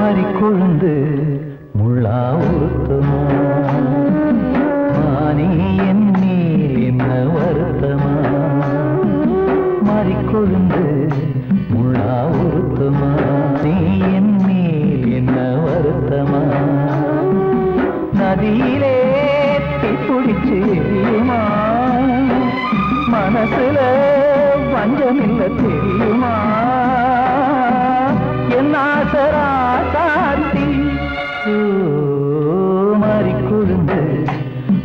கொழுந்து முள்ளா உறுத்துமா மானே என் மேல் என்ன வருத்தமா மாறிக்கொழுந்து முள்ளா உறுத்துமா நீ என் மேல் என்ன வருத்தமா நதியிலே தீப்பிடிச்சு எரியுமா மனசுல வஞ்சமில்ல தெரியுமா என் ஆசரா சாத்தி மாறிக்கொழுந்து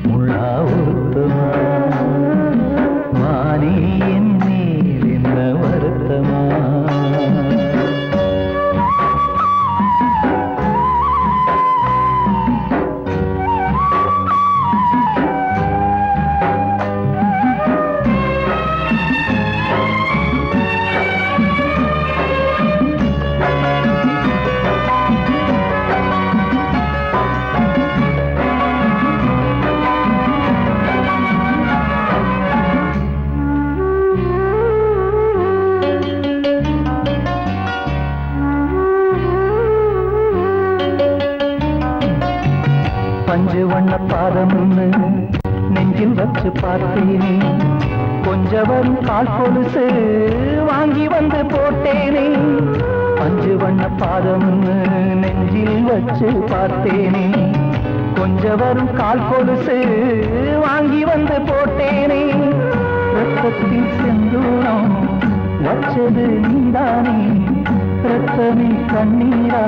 முள்ளா உறுத்துமா மானே என் மேல் என்ன வருத்தமா பஞ்சு வண்ண பாதம்னு நெஞ்சில் வச்சு பார்த்தேனே கொஞ்சம் வரும் கால் கொலுசு வாங்கி வந்து போட்டேனே பஞ்சு வண்ண பாதம்னு நெஞ்சில் வச்சு பார்த்தேனே கொஞ்சம் வரும் கால் கொலுசு வாங்கி வந்து போட்டேனே ரத்தத்தில் செந்தூரம் வச்சது நீதானே ரத்தமே கண்ணீரா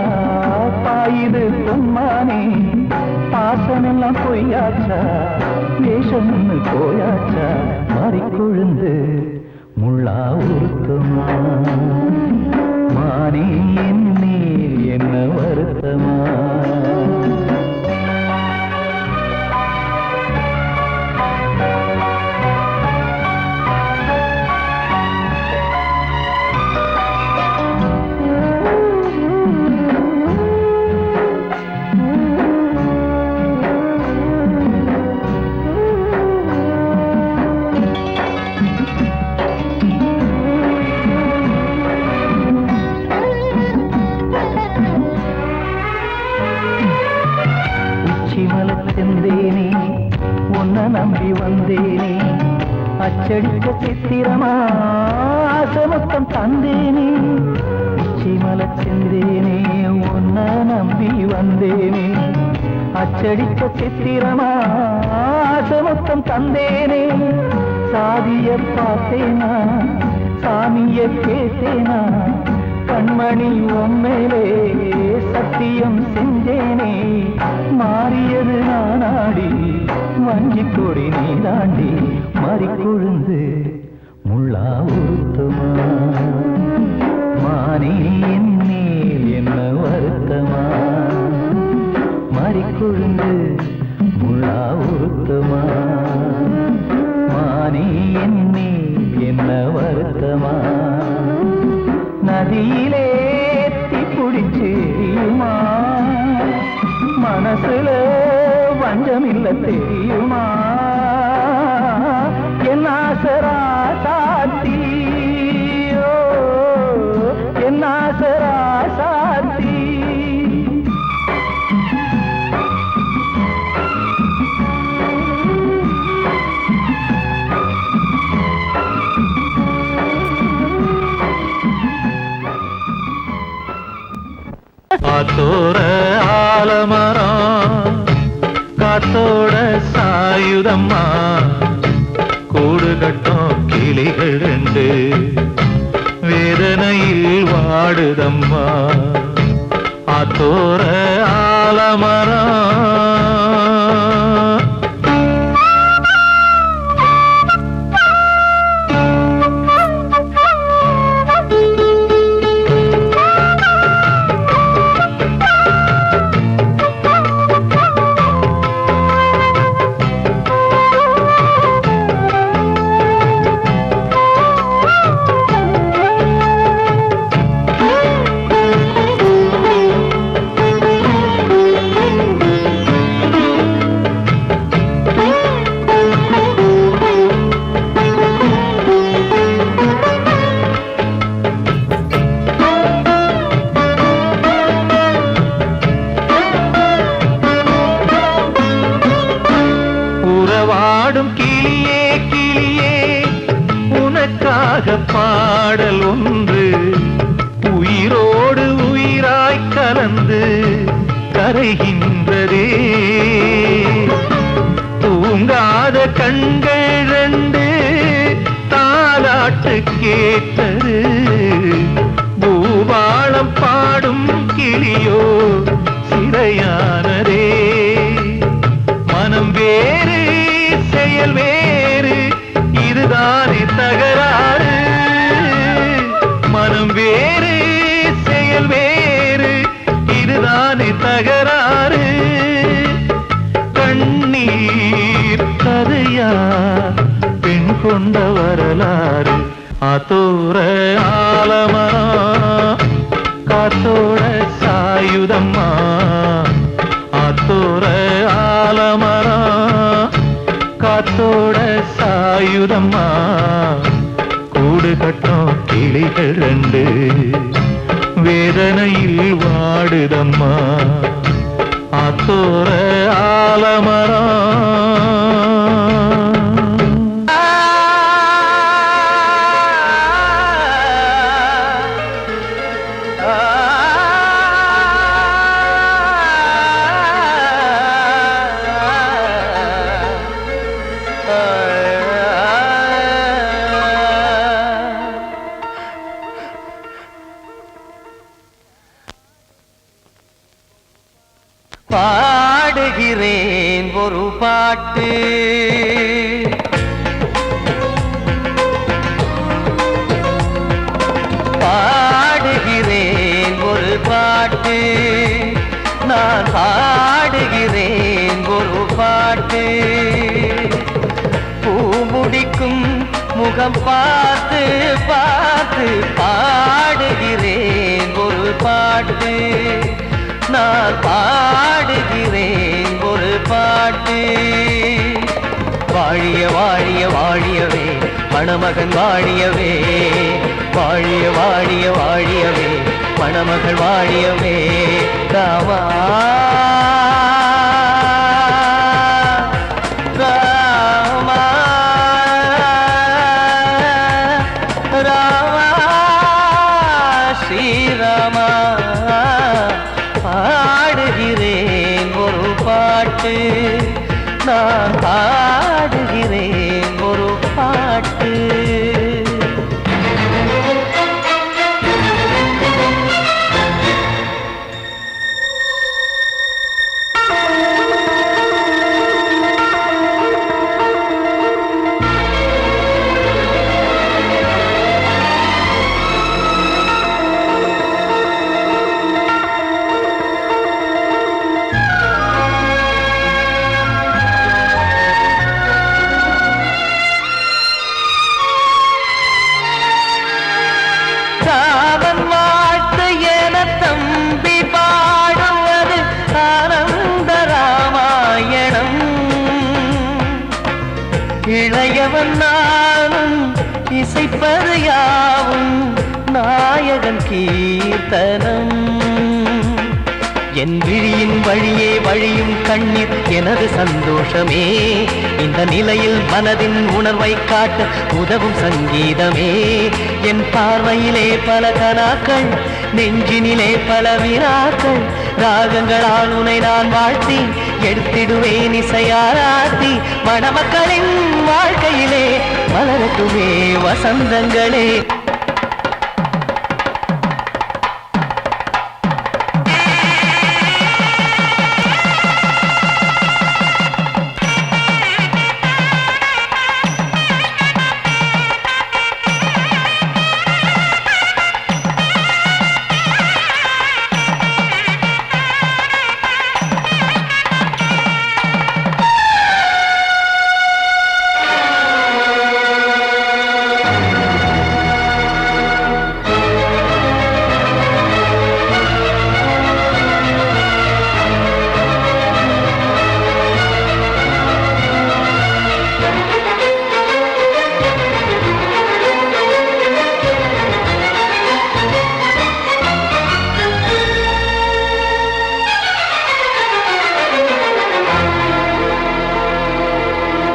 பாயுது பொன்மானே பாசமெல்லாம் பொய்யாச்சா வேஷம்னு போயாச்சா மாறிக்கொழுந்து முள்ளா உறுத்துமா மானே என் மேல் என்ன வருத்தமா செந்தேனே உன்னை நம்பி வந்தேனே அச்சடிக்க சித்திரமா ஆசமொத்தம் தந்தேனே உச்சிமல செந்தேனே உன்னை நம்பி வந்தேனே அச்சடிக்க சித்திரமா ஆசமொத்தம் தந்தேனே சாதிய பார்த்தேனா சாமிய கேட்டேனா கண்மணி உண்மையிலே சத்தியம் செஞ்சேனே மாறியது நானாடி வஞ்சி கொடி நீ தாண்டி மாறிக்கொழுந்து முள்ளா உறுத்துமா மானே என் மேல் என்ன வருத்தமா மாறிக்கொழுந்து முள்ளா உறுத்துமா மானே என் மேல் என்ன வருத்தமா நதியிலே தீப்பிடிச்சு எரியுமா மனசுல வஞ்சமில்ல தெரியுமா என் ஆசரா சாத்தி என் ஆசரா சாத்தி காத்தோர ஆலமரம் காத்தோட சாயுதம்மா கூடு கட்டும் கிளிகள் ரெண்டு வேதனையில் வாடுதம்மா ஆத்தோர ஆலமரம் கரைகின்றதே தூங்காத கண்கள் ரெண்டு தாலாட்டு கேட்டது பூபாளம் பாடும் கிளியோ சிறையானதே மனம் வேறு செயல் வேறு இதுதானே தகராறு மனம் வேறு செயல் வேறு இதுதானே தகராறு கண்ணீர் கதையா பெண் கொண்ட வரலாறு ஆத்தோர ஆலமரம் காத்தோட சாயுதம்மா ஆத்தோர ஆலமரம் காத்தோட சாயுதம்மா கூடு கட்டும் கிளிகள் ரெண்டு வேதனையில் வாடுதம்மா ஆத்தோர ஆலமரம் பாடுகிறேன் ஒரு பாட்டு பாடுகிறேன் ஒரு பாட்டு நான் பாடுகிறேன் ஒரு பாட்டு பூ முடிக்கும் முகம் பார்த்து பார்த்து பாடுகிறேன் ஒரு பாட்டு நான் பாடுகிறேன் ஒரு பாட்டு வாழிய வாழிய வாழியவே மணமகன் வாழியவே வாழிய வாழிய வாழியவே மணமகள் வாழியவே ராமா ராமா ராமா ஸ்ரீராமா பாடுகிறேன் ஒரு பாட்டு நான் பாடுகிறேன் ஒரு பாட்டு இளையவன் நானும் இசைப்பது யாவும் நாயகன் கீர்த்தனம் என் விழியின் வழியே வழியும் கண்ணீர் எனது சந்தோஷமே இந்த நிலையில் மனதின் உணர்வை காட்ட உதவும் சங்கீதமே என் பார்வையிலே பல கனாக்கள் நெஞ்சினிலே பல வினாக்கள் ராகங்களால் உனை நான் வாழ்த்தி எடுத்திடுவேன் இசையாராத்தி மணமக்களின் வாழ்க்கையிலே மலரட்டுமே வசந்தங்களே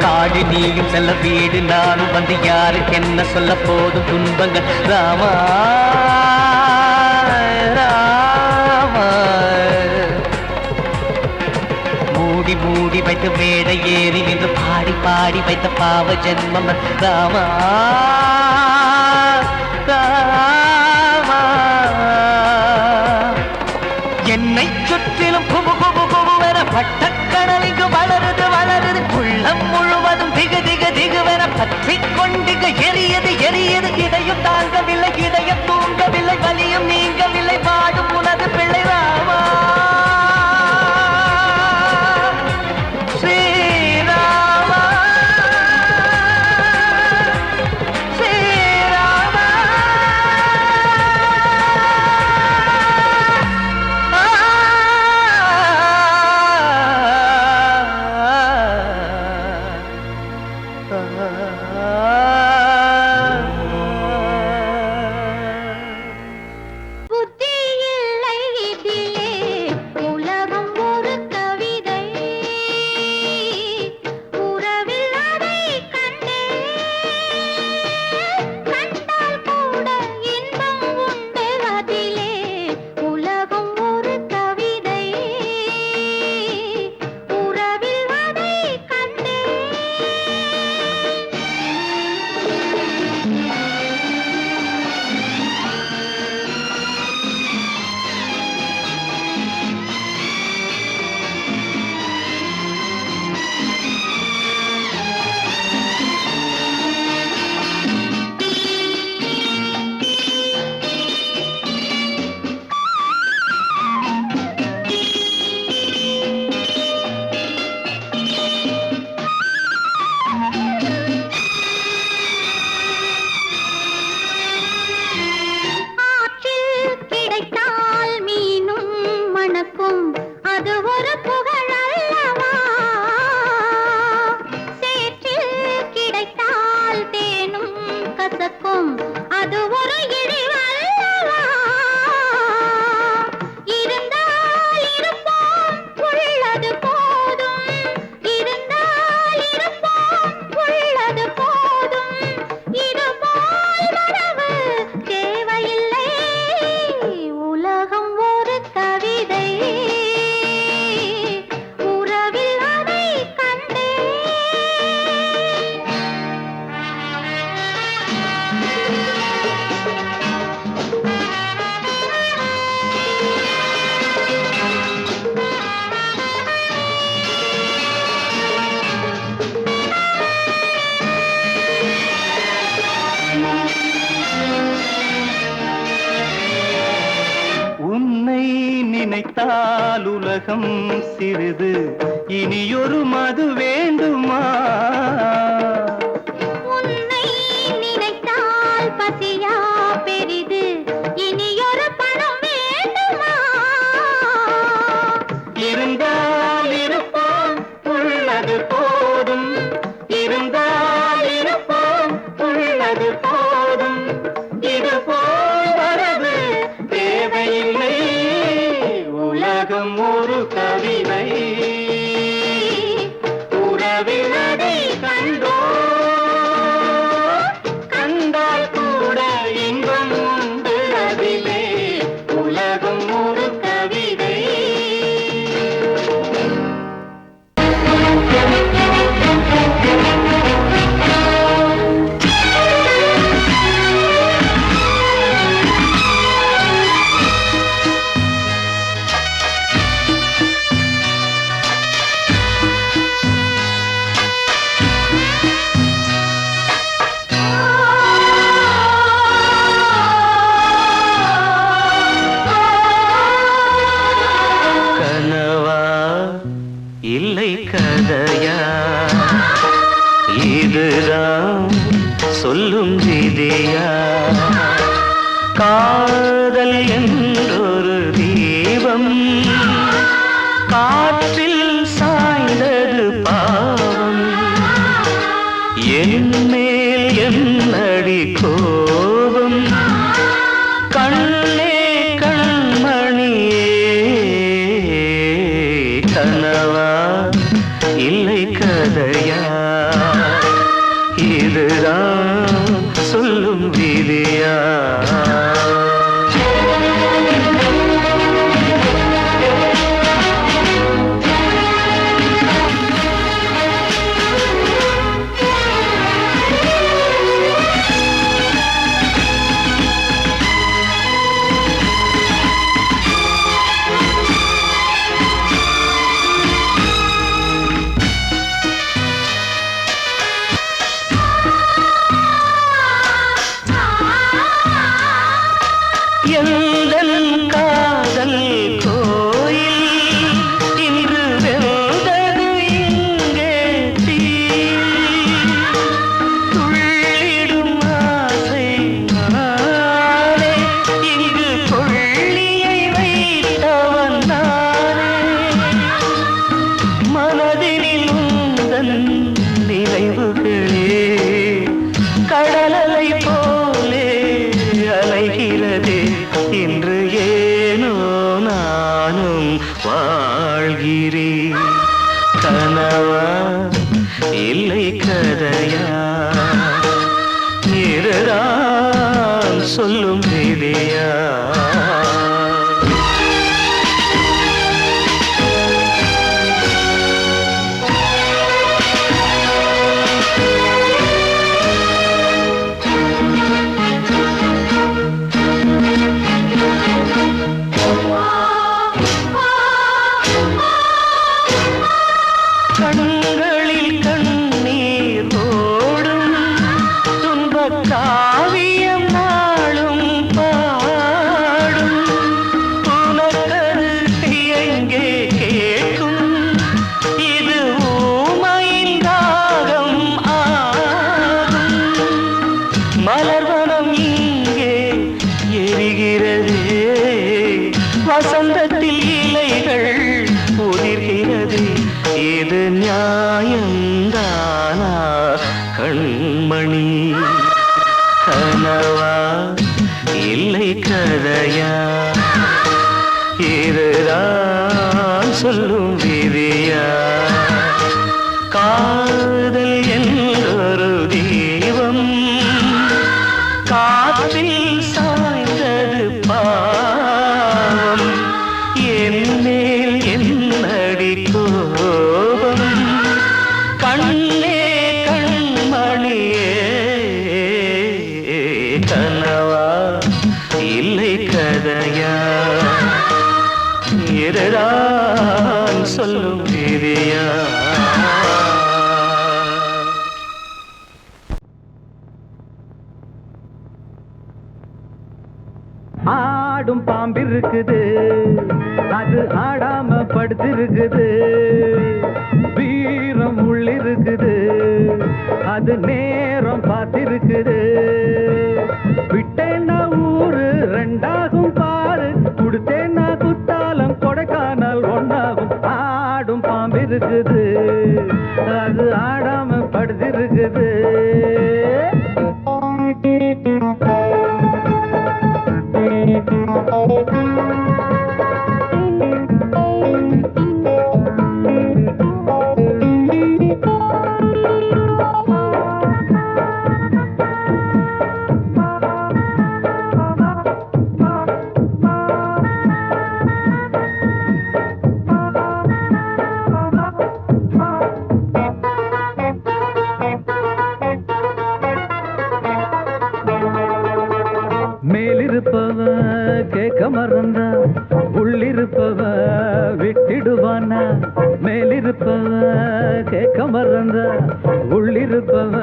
காடு நீயும் செல்ல வீடு நானும் வந்து யாருக்கு என்ன சொல்ல போதும் துன்பங்கள் ராமா ராமா வைத்து மேடை ஏறி நின்று பாடி பாடி வைத்த பாவ ஜென்மம் ராமா ராமா. என்னை சுற்றிலும் குபு குபு குபுவென பட்டக்கடல் இங்கு வளருது வளருது, உள்ளம் முழுவதும் திகு திகு திகுவென பற்றி கொண்டிகு எரியது எரியது. இதையும் தாங்கவில்லை, இதயம் தூங்கவில்லை, வலியும் நீங்கவில்லை, பாடும் உனது பிள்ளை ராமா ஸ்ரீராமா ஸ்ரீராமா. நினைத்தால் உலகம் சிறிது, இனியொரு மது வேண்டுமா? உன்னை நினைத்தால் பசியா பெரிது, இனியொரு பணம் வேண்டுமா? இருந்தால் இருப்போம், உள்ளது போதும். இருந்தால் இருப்போம், உள்ளது போதும். இது போல் வரவு தேவையில்லை, உலகம் ஒரு கவிதை. உறவில் அதை கண்டோ, கண்டால் கூட இன்பம் உண்டு அதிலே. உலகம் ஒரு கவிதை. இல்லை கதையா, இதுதான் சொல்லும் விதியா? காதல் என்றொரு தீபம் காற்றில் சாய்ந்தது பாவம். என் மேல் என்னடி கோபம்? கண்ணே கண்மணியே, கனவா இல்லை கதையா? இதுதான் சொல்லும் விதியா? எந்தன் காதல் கோயில் இன்று வெல்தது இங்கே தீ துள்ளிடும் ஆசை நானே இங்கு கொள்ளியை வைத்தவன் நானே மனதினில் உந்தன் நினைவுகளே கடலலை போலே அலைகிறதே இன்று ஏனோ நானும் வாழ்கிறேன் கனவா இல்லை கதையா இருதான் சொல்லும் விதியா கண்களில் கண்ணீர் ஓடும் துன்பக் காவியம் நாளும் பாடும் உனக்கது எங்கே கேட்கும் இது ஊமையின் ராகம் ஆகும் மலர்வனம் இங்கே எரிகிறதே வசந்தத்தில் இலைகள் உதிர்கிறது இது நியாயந்தானா கண்மணி கனவா இல்லை கதையா இதுதான் சொல்லும் விதியா காதல் என்றொரு தீபம் காற்றில் சாய்ந்தது பாவம் என் மேல் என்னடி கோபம் கண்ணே கண்மணியே கனவா இல்லை கதையா இதுதான் சொல்லும் விதியா ஆடும் பாம்பிருக்குது அது ஆடாம படுத்திருக்குது வீரம் உள்ளிருக்குது அது நேரம் பார்த்திருக்குது விட்டேன்னா ஊரு ரெண்டாகும் பாரு கொடுத்தேன்னா குத்தாலம் கொடைக்கானல் ஒன்றாகும் ஆடும் பாம்பிருக்குது அது ஆடாம படுத்திருக்குது மேலிருப்பவ கேட்க மறந்தா உள்ளிருப்பவ விட்டிடுவானா மேலிருப்பவ கேட்க மறந்தா உள்ளிருப்பவ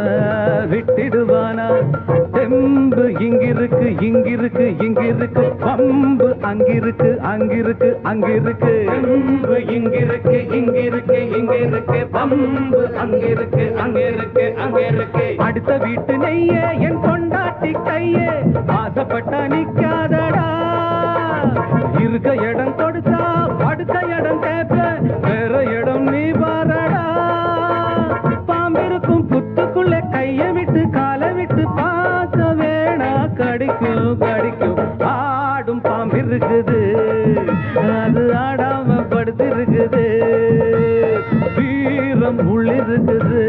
விட்டிடுவானா தெம்பு இங்கிருக்கு இங்கிருக்கு இங்கிருக்கு பம்பு அங்கிருக்கு அங்கிருக்கு அங்கிருக்கு தெம்பு இங்கிருக்கு இங்கிருக்கு இங்கிருக்கு பம்பு அங்கிருக்கு அங்கிருக்கு அங்கிருக்கு அடுத்த வீட்டு நெய்ய என் கொண்டாட்டி கையே ஆசைப்பட்ட நிக்காதடா இருக்க இடம் கொடுத்தா படுக்க இடம் கேட்ப வேற இடம் நீ பாரடா பாம்பிருக்கும் புத்துக்குள்ள கைய விட்டு காலை விட்டு பார்க்க வேணா கடிக்கும் கடிக்கும் ஆடும் பாம்பிருக்குது அது ஆடாம படுத்திருக்குது வீரம் உள்ளிருக்குது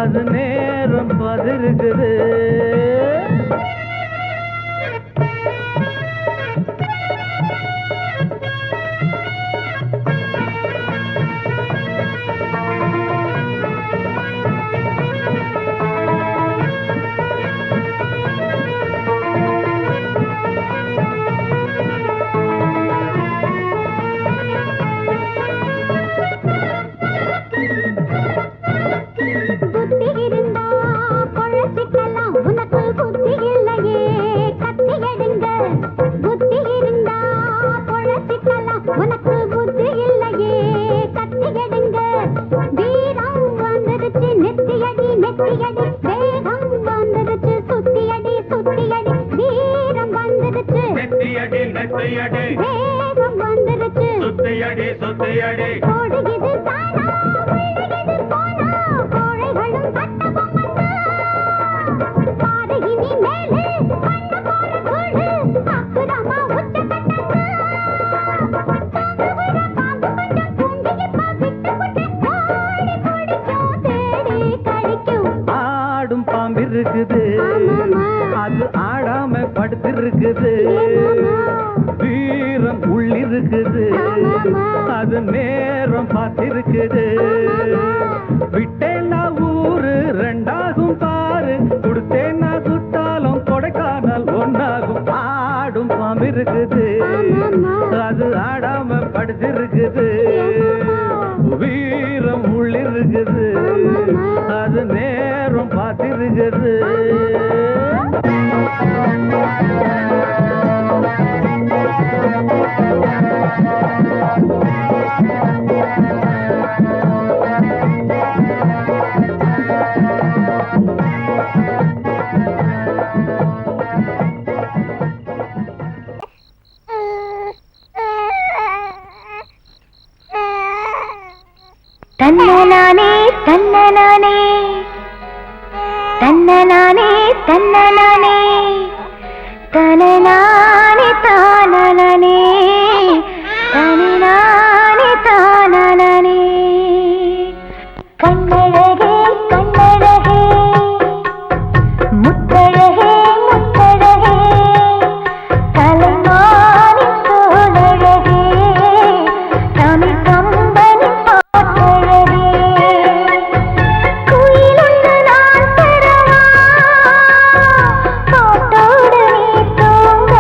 அது நேரம் பதிருக்குது புத்தி இருந்தா பொழச்சிக்கலாம் உனக்கு புத்தி அடி நெத்தையடி வேகம் வந்துருச்சு சுத்தையடி சுத்தையடி ஓடுகிது தானா உள்ளகிது போனா கோழைகளும் சட்டமும் வந்தா பாரு இனி மேலே பண்ண போற கூடு அப்புறமா உச்ச கட்டங்க பாம்பு கொஞ்சம் தூங்கி விட்டு ஓடி பிடிக்கும் தேடி கழிக்கும் ஆடும் பாம்பு இருக்குது அது ஆடாம படுத்திருக்குது வீரம் உள்ளிருக்குது அது நேரம் பார்த்திருக்குது விட்டேன்னா ஊரு ரெண்டாகும் பாரு கொடுத்தேன்னா குத்தாலும் கொடைக்கானல் ஒன்னாகும் ஆடும் பாம்பு இருக்குது அது ஆடாம படுத்திருக்குது வீரம் உள்ளிருக்குது அது நேரம் பார்த்திருக்குது தன்னனானே தன்னனானே தன்னனானே தன்னனானே தனனானே தானனனே தனனானே தானனனே கண்ணழகே கண்ணழகே முத்தழகே முத்தழகே தலைமானி தோழழகே தமிழ் கம்பனி பாட்டழகே குயிலொன்று நான் தரவா பாட்டோடு நீ தூங்க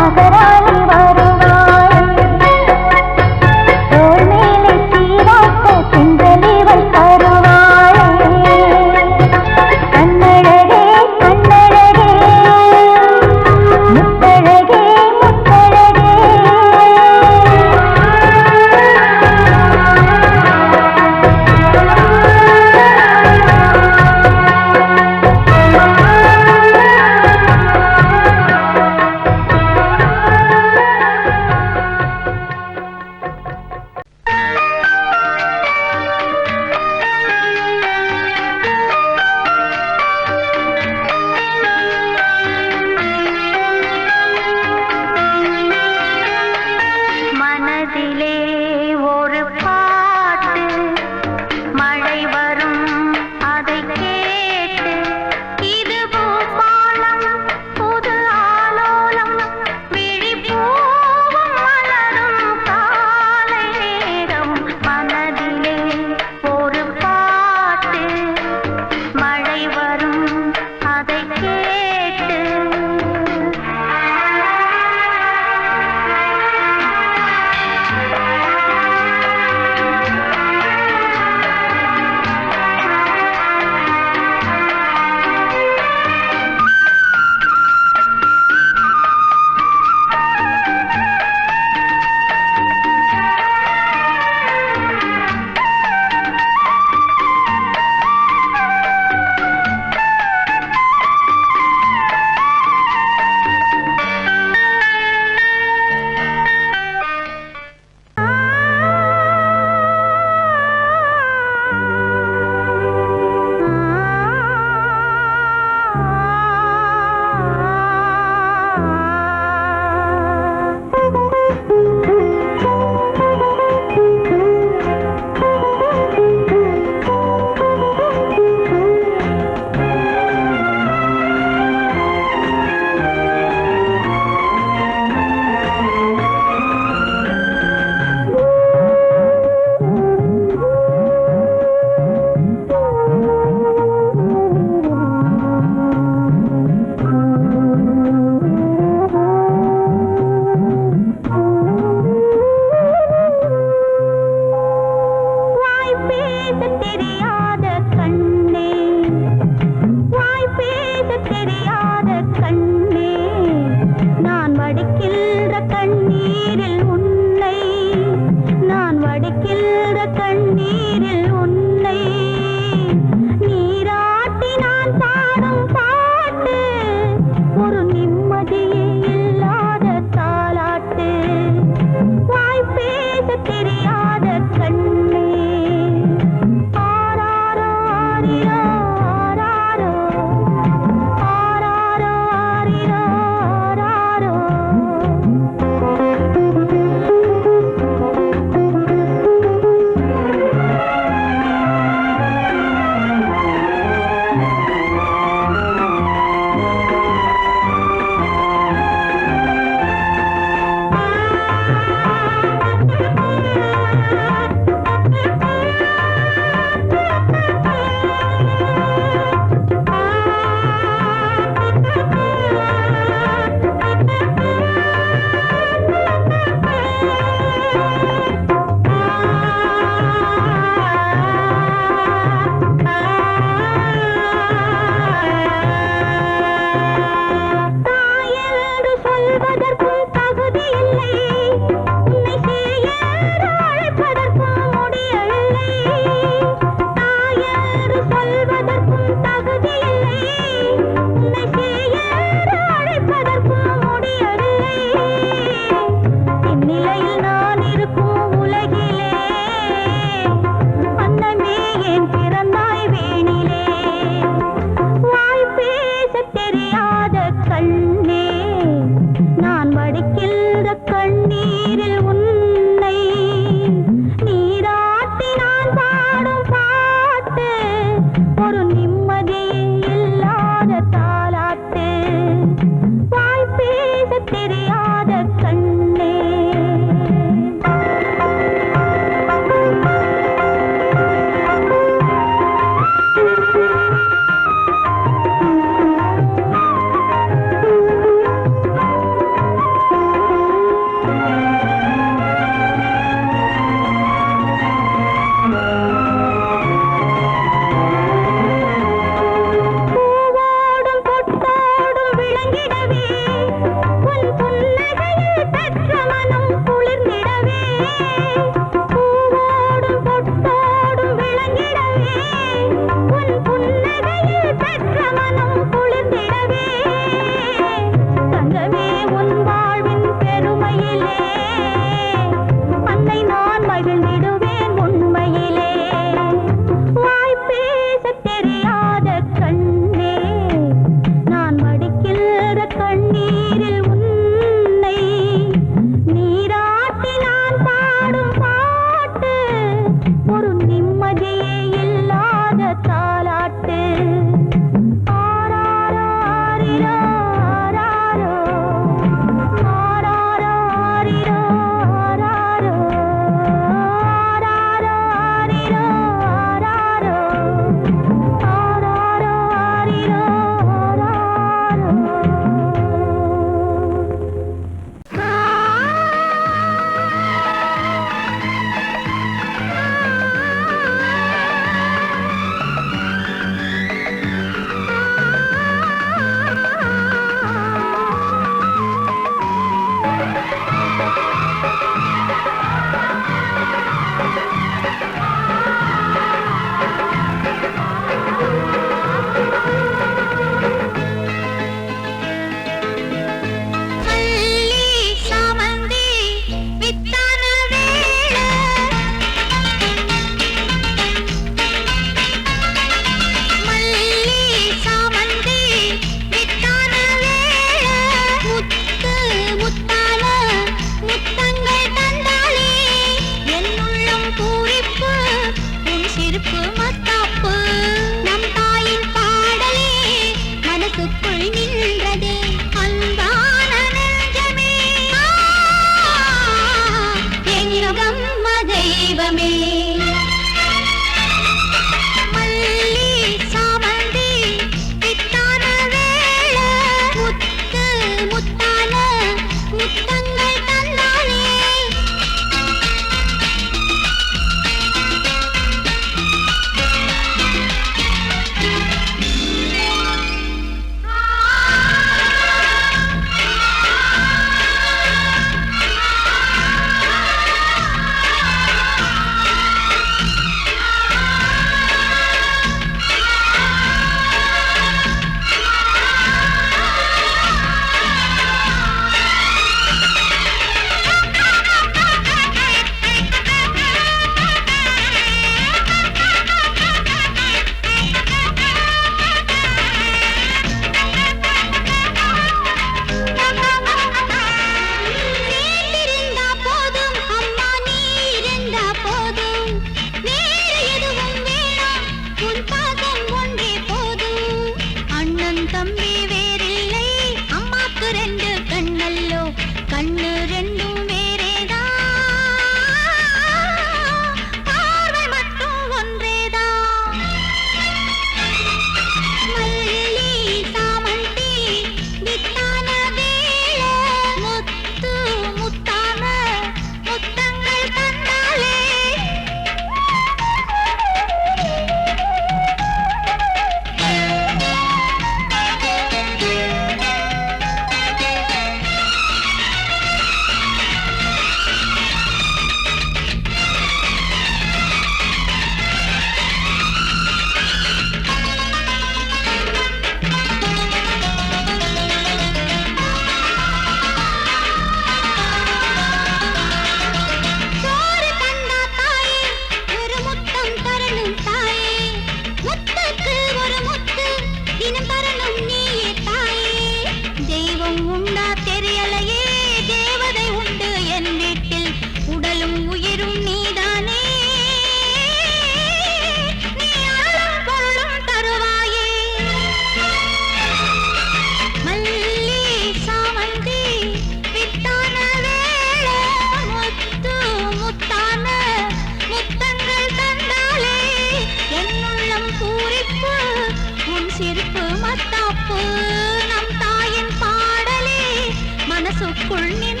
மனசுக்குள் நின்ற